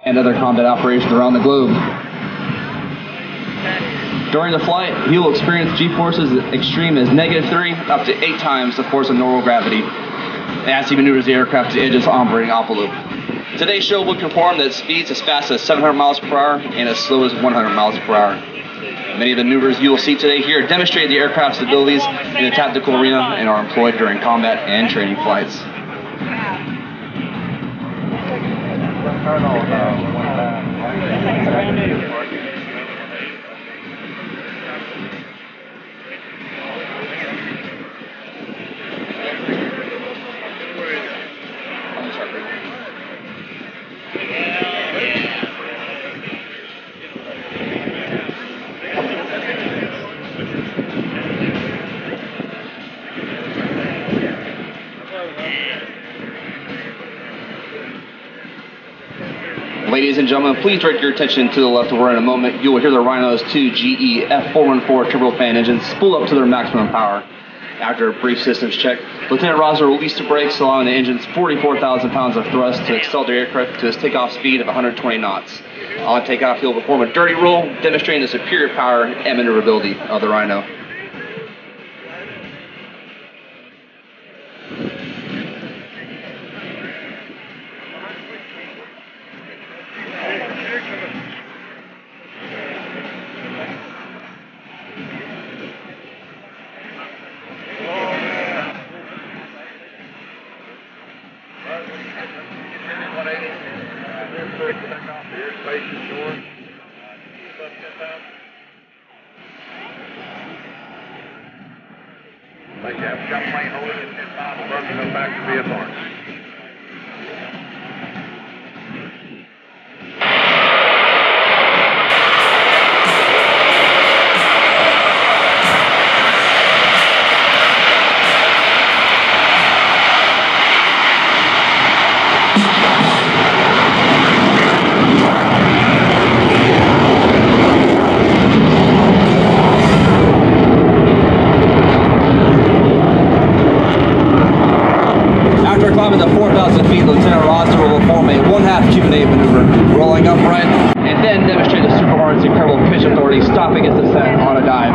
and other combat operations around the globe. During the flight, he will experience G-forces as extreme as -3 up to 8 times the force of normal gravity as he maneuvers the aircraft to the edge of its operating envelope. Today's show will confirm that speeds as fast as 700 miles per hour and as slow as 100 miles per hour. Many of the maneuvers you will see today here demonstrate the aircraft's abilities in the tactical arena and are employed during combat and training flights. Ladies and gentlemen, please direct your attention to the left where in a moment you will hear the Rhino's 2 GE F414 turbofan engines spool up to their maximum power. After a brief systems check, Lieutenant Roessner will release the brakes, allowing the engine's 44,000 pounds of thrust to accelerate the aircraft to its takeoff speed of 120 knots. On takeoff, he will perform a dirty roll, demonstrating the superior power and maneuverability of the Rhino. Like that, got plane holding at 10 miles, we're going to go back to VFR. Climbing the 4,000 feet, Lieutenant Roessner will perform a 1/2 Q&A maneuver, rolling upright, and then demonstrate the Super Hornet's incredible pitch authority, stopping its descent on a dive.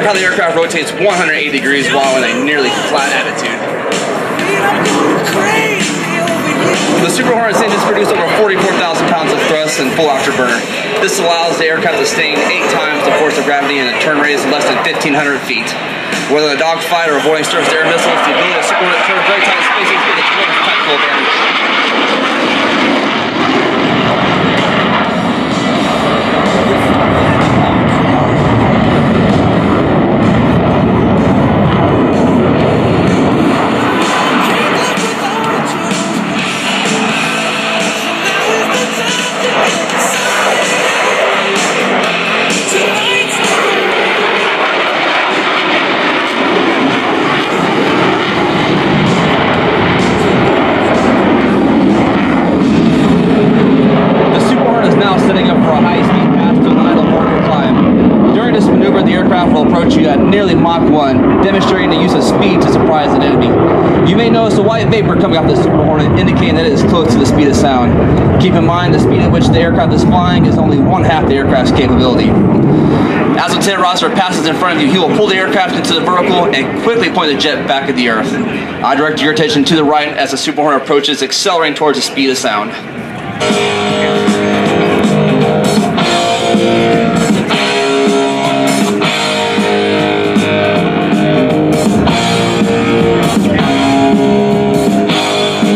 How the aircraft rotates 180 degrees while in a nearly flat attitude. The Super Hornet's engines produce over 44,000 pounds of thrust and full afterburner. This allows the aircraft to sustain 8 times the force of gravity and a turn radius of less than 1,500 feet. Whether in a dogfight or avoiding surface air missiles, the ability of the Super Hornet to turn very tight spaces gives a tremendous tactical advantage. Will approach you at nearly Mach 1, demonstrating the use of speed to surprise an enemy. You may notice a white vapor coming off the Super Hornet, indicating that it is close to the speed of sound. Keep in mind the speed at which the aircraft is flying is only one-half the aircraft's capability. As Lieutenant Roessner passes in front of you, he will pull the aircraft into the vertical and quickly point the jet back at the earth. I direct your attention to the right as the Super Hornet approaches, accelerating towards the speed of sound.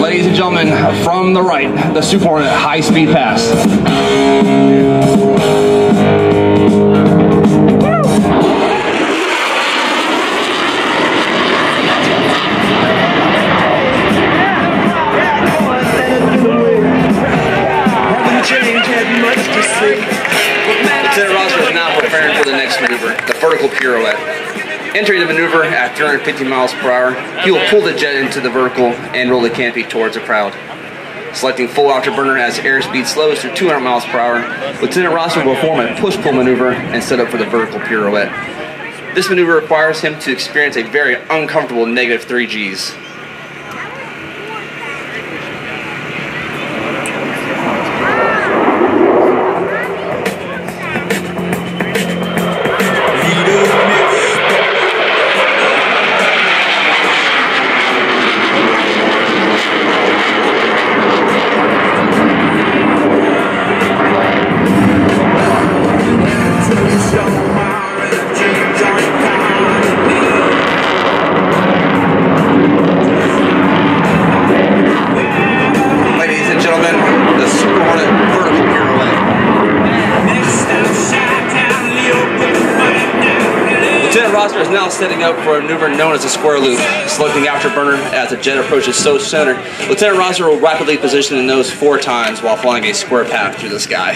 Ladies and gentlemen, from the right, the Super Hornet high-speed pass. Lieutenant Roessner is now preparing for the next maneuver, the vertical pirouette. Entering the maneuver at 350 miles per hour, he will pull the jet into the vertical and roll the canopy towards the crowd. Selecting full afterburner as airspeed slows to 200 miles per hour, Lieutenant Roessner will perform a push-pull maneuver and set up for the vertical pirouette. This maneuver requires him to experience a very uncomfortable -3 Gs. Roessner is now setting up for a maneuver known as a square loop. Selecting afterburner as the jet approaches so center, Lieutenant Roessner will rapidly position the nose 4 times while flying a square path through the sky.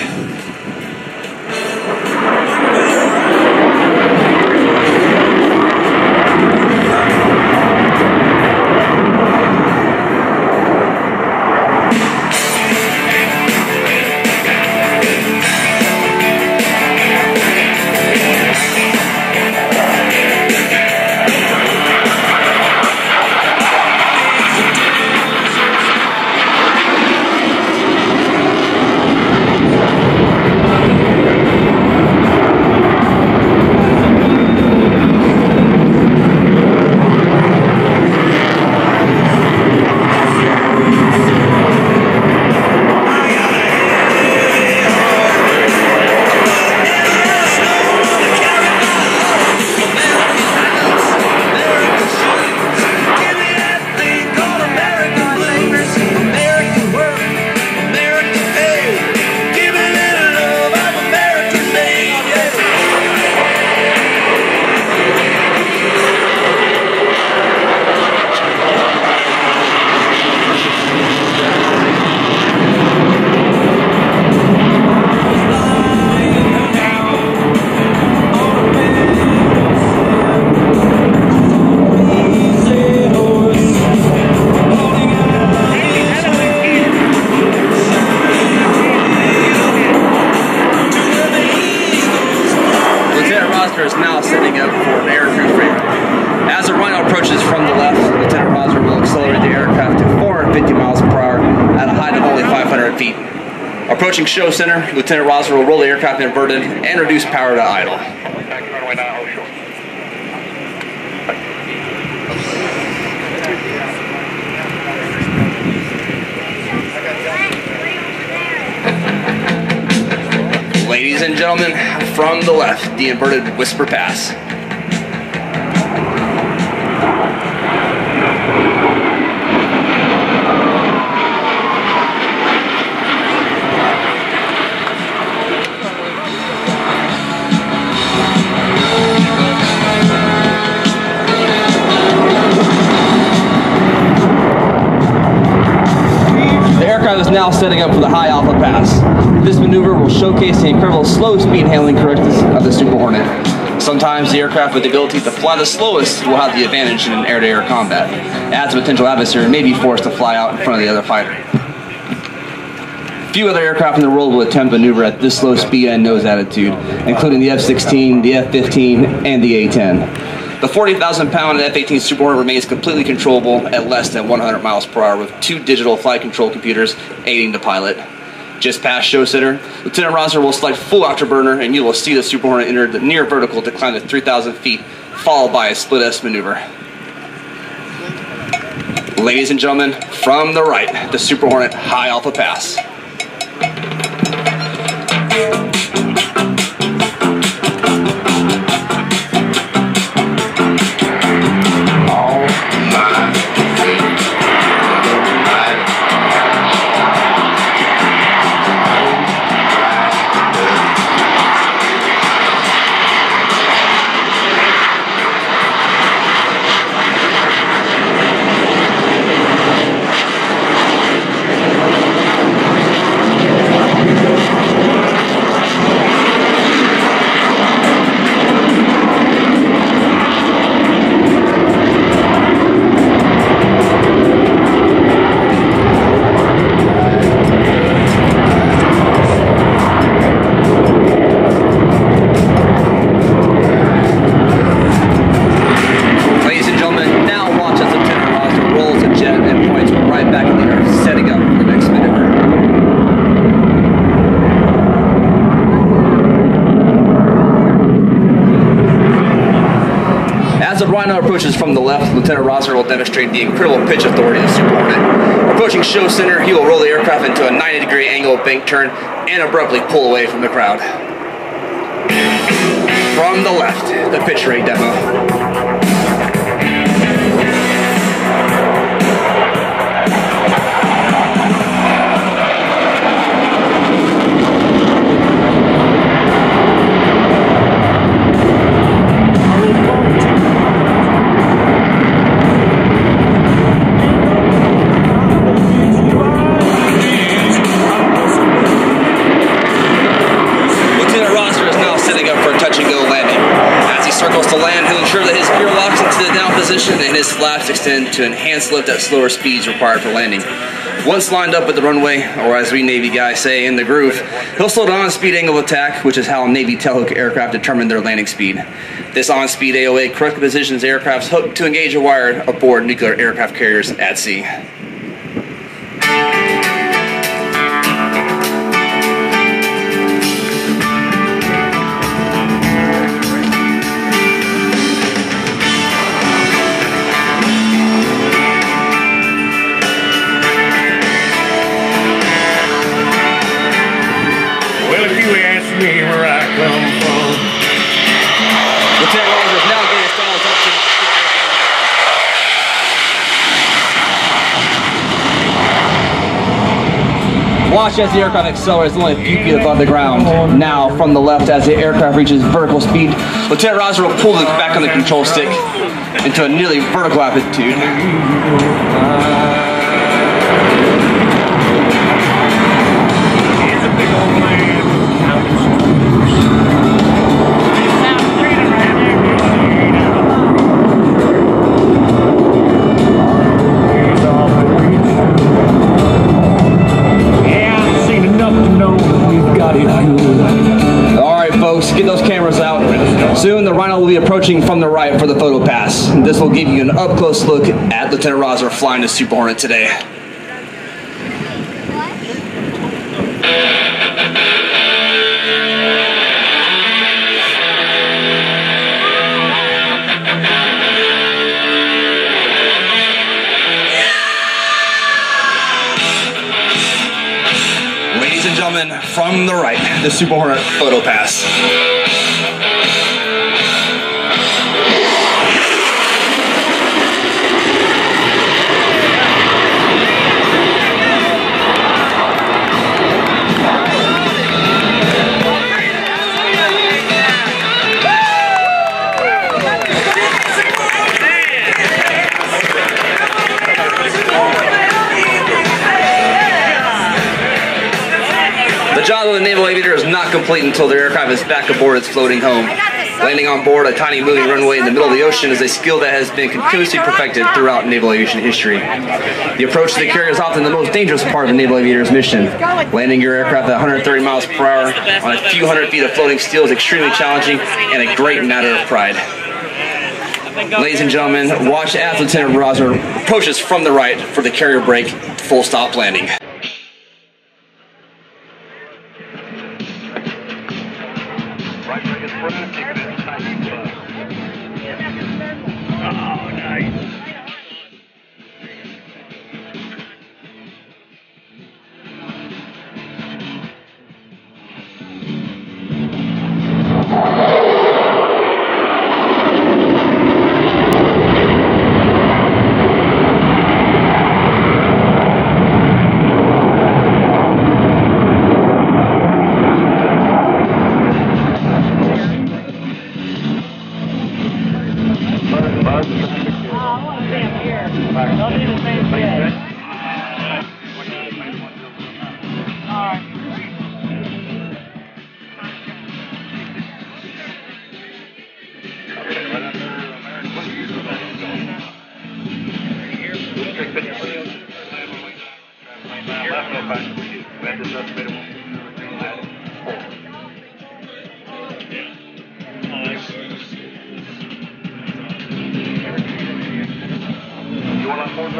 Is now setting up for an aircrew favorite. As the rhino approaches from the left, Lieutenant Roessner will accelerate the aircraft to 450 miles per hour at a height of only 500 feet. Approaching show center, Lieutenant Roessner will roll the aircraft inverted and reduce power to idle. Ladies and gentlemen, from the left, the inverted whisper pass. The aircraft is now setting up for the high alpha pass. This maneuver will showcase the incredible slow speed handling correctness of the Super Hornet. Sometimes the aircraft with the ability to fly the slowest will have the advantage in air-to-air combat, as a potential adversary may be forced to fly out in front of the other fighter. Few other aircraft in the world will attempt maneuver at this slow speed and nose attitude, including the F-16, the F-15, and the A-10. The 40,000-pound F-18 Super Hornet remains completely controllable at less than 100 miles per hour with 2 digital flight control computers aiding the pilot. Just past show center, Lieutenant Roessner will select full afterburner, and you will see the Super Hornet enter the near vertical to climb to 3,000 feet, followed by a split S maneuver. Ladies and gentlemen, from the right, the Super Hornet high alpha pass. As the Rhino approaches from the left, Lieutenant Roessner will demonstrate the incredible pitch authority of the Super Hornet. Approaching show center, he will roll the aircraft into a 90-degree angle bank turn and abruptly pull away from the crowd. From the left, the pitch rate demo. And his flaps extend to enhanced lift at slower speeds required for landing. Once lined up with the runway, or as we Navy guys say, in the groove, he'll slow down on speed angle of attack, which is how Navy tailhook aircraft determine their landing speed. This on-speed AOA correctly positions aircraft's hook to engage a wire aboard nuclear aircraft carriers at sea. Where I come from. Lieutenant Roessner is now getting stalls up to... Watch as the aircraft accelerates only a few feet above the ground. Now, from the left, as the aircraft reaches vertical speed, Lieutenant Roessner will pull it back on the control stick into a nearly vertical attitude. Get those cameras out. Soon the Rhino will be approaching from the right for the photo pass. This will give you an up-close look at Lieutenant Roessner flying the Super Hornet today. Ladies and gentlemen, from the right, the Super Hornet photo pass. The job of the naval aviator is not complete until their aircraft is back aboard its floating home. Landing on board a tiny moving runway in the middle of the ocean is a skill that has been continuously perfected throughout naval aviation history. The approach to the carrier is often the most dangerous part of the naval aviator's mission. Landing your aircraft at 130 miles per hour on a few hundred feet of floating steel is extremely challenging and a great matter of pride. Ladies and gentlemen, watch as Lieutenant Roessner approaches from the right for the carrier brake full stop landing. Right leg is front, take it in tight. Oh, nice.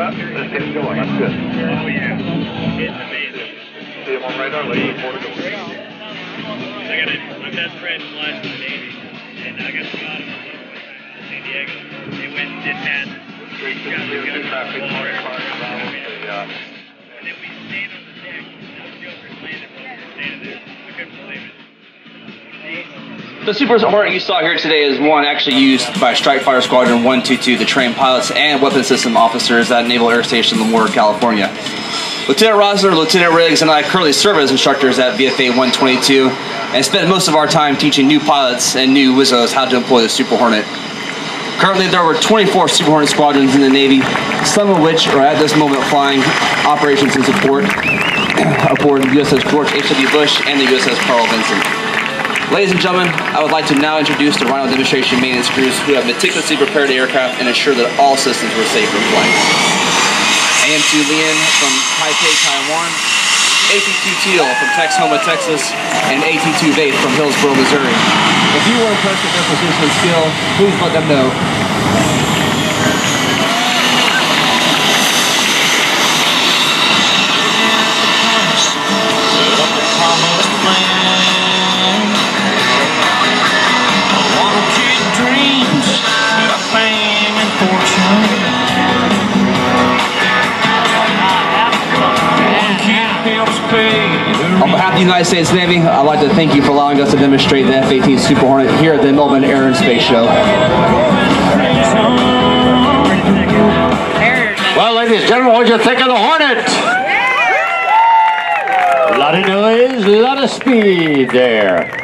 Let's get him going. That's good. Oh, yeah. It's amazing. See him on radar, lady. I got my best friend flies in the Navy, and I got to go out of San Diego. They went and did that. And then we stayed on the deck. Those jokers landed while we were standing there. We couldn't believe it. The Super Hornet you saw here today is one actually used by Strike Fighter Squadron 122 to train pilots and weapons system officers at Naval Air Station Lemoore, California. Lieutenant Roessner, Lieutenant Riggs, and I currently serve as instructors at VFA-122 and spend most of our time teaching new pilots and new Wizzos how to employ the Super Hornet. Currently there were 24 Super Hornet squadrons in the Navy, some of which are at this moment flying operations and support aboard the USS George H.W. Bush and the USS Carl Vinson. Ladies and gentlemen, I would like to now introduce the Rhino demonstration maintenance crews who have meticulously prepared the aircraft and ensure that all systems were safe for flight. AM2 Lian from Taipei, Taiwan, AT2 Teal from Texoma, Texas, and AT2 Vape from Hillsboro, Missouri. If you were impressed with their precision and skill, please let them know. On behalf of the United States Navy, I'd like to thank you for allowing us to demonstrate the F-18 Super Hornet here at the Melbourne Air and Space Show. Well, ladies and gentlemen, what did you think of the Hornet? A lot of noise, a lot of speed there.